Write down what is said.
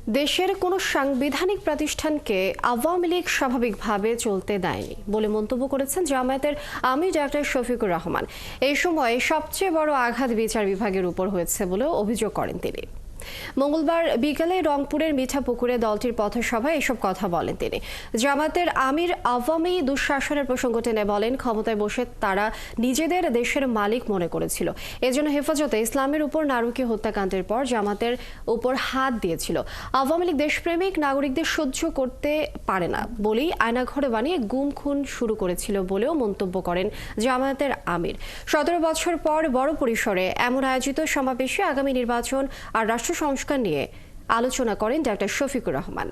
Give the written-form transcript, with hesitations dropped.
দেশের কোনো সাংবিধানিক প্রতিষ্ঠানকে আওয়ামী লীগ স্বাভাবিকভাবে চলতে দেয়নি বলে মন্তব্য করেছেন জামায়াতের আমির ডক্টর শফিকুর রহমান। এই সময় সবচেয়ে বড় আঘাত বিচার বিভাগের উপর হয়েছে বলেও অভিযোগ করেন তিনি। মঙ্গলবার বিকেলে রংপুরের মিঠাপুকুরে দলটির পথসভায় এসব কথা বলেন তিনি। জামায়াতের আমির আওয়ামী দুঃশাসনের প্রসঙ্গ টেনে বলেন, ক্ষমতায় বসে তারা নিজেদের দেশের মালিক মনে করেছিল, এজন্য হেফাজতে ইসলামের উপর নারকীয় হত্যাকাণ্ডের পর জামাতের উপর হাত দিয়েছিল। আওয়ামী লীগ দেশপ্রেমিক নাগরিকদের সহ্য করতে পারে না বলেই আয়নাঘরে বানিয়ে গুম খুন শুরু করেছিল বলেও মন্তব্য করেন জামায়াতের আমির। 17 বছর পর বড় পরিসরে এমন আয়োজিত সমাবেশে আগামী নির্বাচন আর রাষ্ট্র সংস্কার নিয়ে আলোচনা করেন ডক্টর শফিকুর রহমান।